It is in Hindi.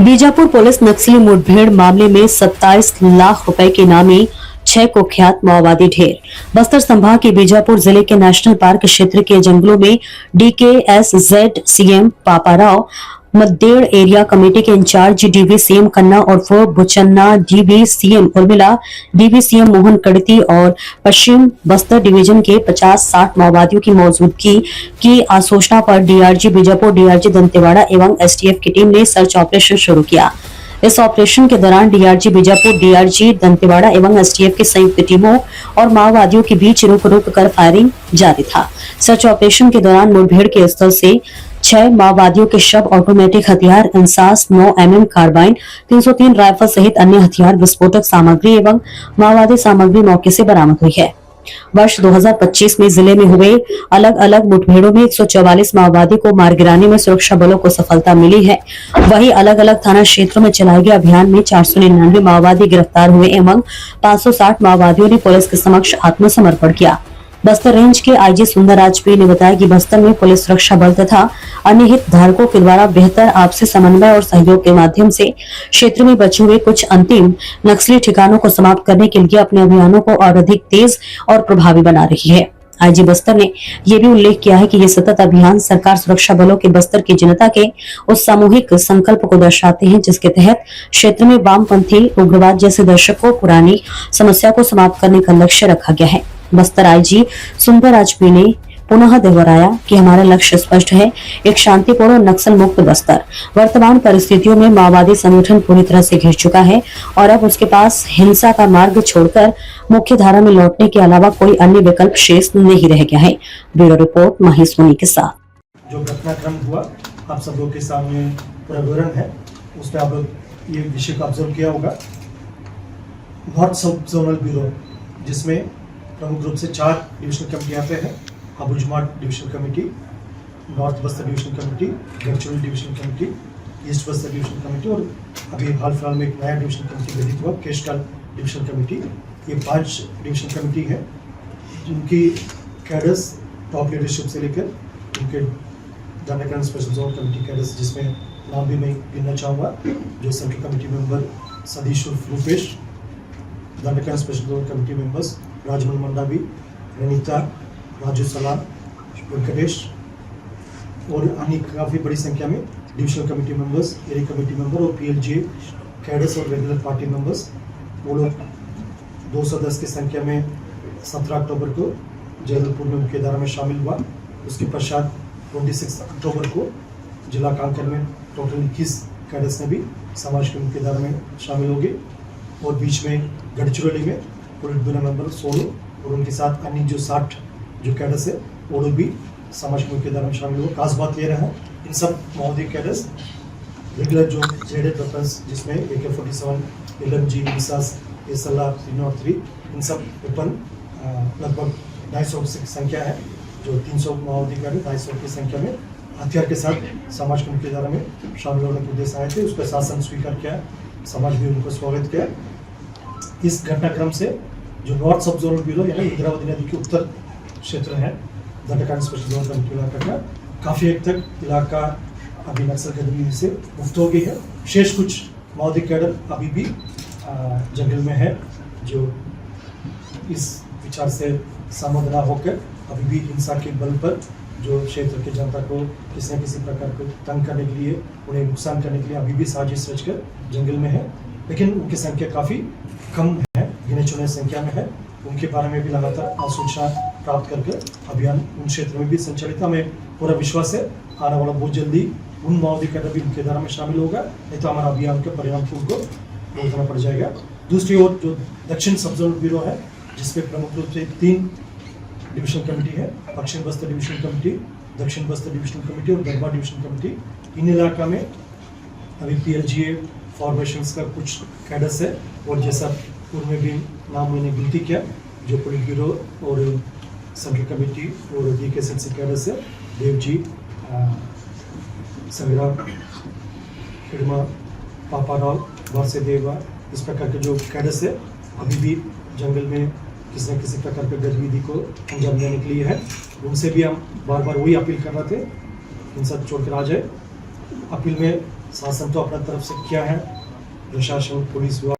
बीजापुर पुलिस नक्सली मुठभेड़ मामले में 27 लाख रुपए के इनामी 6 कुख्यात माओवादी ढेर। बस्तर संभाग के बीजापुर जिले के नेशनल पार्क क्षेत्र के जंगलों में DKSZ CM Paparao, Madded area committee के इंचार्ज DVCM कन्ना उर्फ बुचन्ना, DVCM उर्मिला, DVCM मोहन कड़ती और पश्चिम बस्तर डिवीजन के 50-60 माओवादियों की मौजूदगी की आशंका पर DRG बीजापुर, DRG दंतेवाड़ा एवं STF की टीम ने सर्च ऑपरेशन शुरू किया। इस ऑपरेशन के दौरान DRG बीजापुर, DRG दंतेवाड़ा एवं STF की संयुक्त टीमों और माओवादियों के बीच रुक रुक कर फायरिंग जारी था। सर्च ऑपरेशन के दौरान मुठभेड़ के स्थल से 6 माओवादियों के शव, ऑटोमेटिक हथियार, इंसास 9mm कार्बाइन, 303 राइफल सहित अन्य हथियार, विस्फोटक सामग्री एवं माओवादी सामग्री मौके से बरामद हुई है। वर्ष 2025 में जिले में हुए अलग अलग मुठभेड़ों में 144 माओवादी को मार गिराने में सुरक्षा बलों को सफलता मिली है। वहीं अलग अलग थाना क्षेत्रों में चलाए गए अभियान में 499 माओवादी गिरफ्तार हुए एवं 560 माओवादियों ने पुलिस के समक्ष आत्मसमर्पण किया। बस्तर रेंज के IG सुंदरराज P ने बताया कि बस्तर में पुलिस सुरक्षा बल तथा अन्य हितधारकों के द्वारा बेहतर आपसी समन्वय और सहयोग के माध्यम से क्षेत्र में बचे हुए कुछ अंतिम नक्सली ठिकानों को समाप्त करने के लिए अपने अभियानों को और अधिक तेज और प्रभावी बना रही है। IG बस्तर ने यह भी उल्लेख किया है कि ये सतत अभियान सरकार सुरक्षा बलों के बस्तर की जनता के उस सामूहिक संकल्प को दर्शाते हैं जिसके तहत क्षेत्र में वामपंथी उग्रवाद जैसे दशकों पुरानी समस्या को समाप्त करने का लक्ष्य रखा गया है। बस्तर IG सुंदरराज P ने पुनः दोहराया कि हमारा लक्ष्य स्पष्ट है, एक शांतिपूर्ण और नक्सल मुक्त बस्तर। वर्तमान परिस्थितियों में माओवादी संगठन पूरी तरह से घिर चुका है और अब उसके पास हिंसा का मार्ग छोड़कर मुख्य धारा में लौटने के अलावा कोई अन्य विकल्प शेष नहीं रह गया है। ब्यूरो रिपोर्ट महेश सोनी के साथ। जो घटनाक्रम हुआ आप सब लोग के सामने पूरा विवरण है, उसमें आप लोग ये विषय को ऑब्जर्व किया होगा। नॉर्थ सब जोनल ब्यूरो जिसमें प्रमुख रूप से 4 डिविजनल कमेटियाँ पे है। Abujhmad divisional committee, north Bastar divisional committee, Gadchiroli divisional committee, east Bastar divisional committee और अभी हाल फिलहाल में एक नया डिविजनल कमेटी गठित हुआ, केशकाल डिविजनल कमेटी। ये 5 डिविजनल कमेटी है जिनकी कैडर्स टॉप लीडरशिप से लेकर उनके दंडकांड स्पेशल जोन कमेटी कैडर्स, जिसमें नाम भी मैं गिनना चाहूँगा, जो सेंट्रल कमेटी मेंबर सतीश उर्फ Rupesh, Dandakaranya special zone committee members Rajmal Mandavi, Ranita, Raju Salam, Venkatesh और अन्य काफ़ी बड़ी संख्या में divisional committee members, area committee member और PLGA कैडर्स और रेगुलर पार्टी मेंबर्स, वो लोग 210 की संख्या में 17 अक्टूबर को जबलपुर में मुख्य धारा में शामिल हुआ। उसके पश्चात 26 अक्टूबर को जिला कांकर में टोटल 21 कैडर्स ने भी समाज के मुख्य धारा में शामिल हो गए और बीच में गढ़चिरौली में पुलिस ब्यूरो मेंबर 16 और उनके साथ अन्य जो 60 जो कैडर्स है वो लोग भी समाज के मुख्य धारा में शामिल हो। खास बात ये रहा, इन सब माओवादी कैडर्स रेगुलर जो जेडेड वेपन्स जिसमें AK-47, LMG, इंसास, SLR 303, इन सब वेपन लगभग 250 की संख्या है। जो 300 माओवादी कैडर 250 की संख्या में हथियार के साथ समाज के मुख्य धारा में शामिल होने के उद्देश्य आए थे। उसका शासन स्वीकार किया, समाज भी उनको स्वागत किया। इस घटनाक्रम से जो नॉर्थ सब जोनल ब्यूरो यानी इंद्रावती नदी के उत्तर क्षेत्र है, दंडकांड स्पेशल जोन कमेटी इलाका का, काफ़ी हद तक इलाका अभी नक्सल गतिविधि से मुक्त हो गई है। शेष कुछ माओवादी कैडर अभी भी जंगल में है, जो इस विचार से सहमत न होकर अभी भी हिंसा के बल पर जो क्षेत्र के जनता को किसी न किसी प्रकार को तंग करने के लिए, उन्हें नुकसान करने के लिए अभी भी साजिश रचकर जंगल में है। लेकिन उनकी संख्या काफ़ी कम है, गिने चुने संख्या में है। उनके बारे में भी लगातार सूचना प्राप्त करके अभियान उन क्षेत्र में भी संचालित है। हमें पूरा विश्वास है आने वाला बहुत जल्दी उन माओवादी कैडर भी मुख्य धारा में शामिल होगा, नहीं तो हमारा अभियान के परिणाम को उनको भुगतना पड़ जाएगा। दूसरी ओर जो दक्षिण सब जोनल ब्यूरो है, जिसमें प्रमुख रूप से 3 डिविजनल कमेटी है, पश्चिम बस्तर डिविजनल कमेटी, दक्षिण बस्तर डिविजनल कमेटी और दरबार डिविजनल कमेटी। इन इलाका में अभी PLGA फॉर्मेशंस का कुछ कैडर्स है और जैसा पूर्व में भी नाम मैंने गिनती किया, जो पुलिस ब्यूरो और सेंट्रल कमेटी और DKSZ कैडर्स है, देवजी, संग्राम, खिड़मा, पापाराव, वासुदेवा, इस प्रकार के जो कैडर्स है अभी भी जंगल में किसी न किसी प्रकार की गतिविधि को अंजाम देने के लिए है। उनसे भी हम बार बार वही अपील कर रहे थे, हिंसा छोड़कर आ जाए। अपील में शासन तो अपना तरफ से किया है, प्रशासन पुलिस विभाग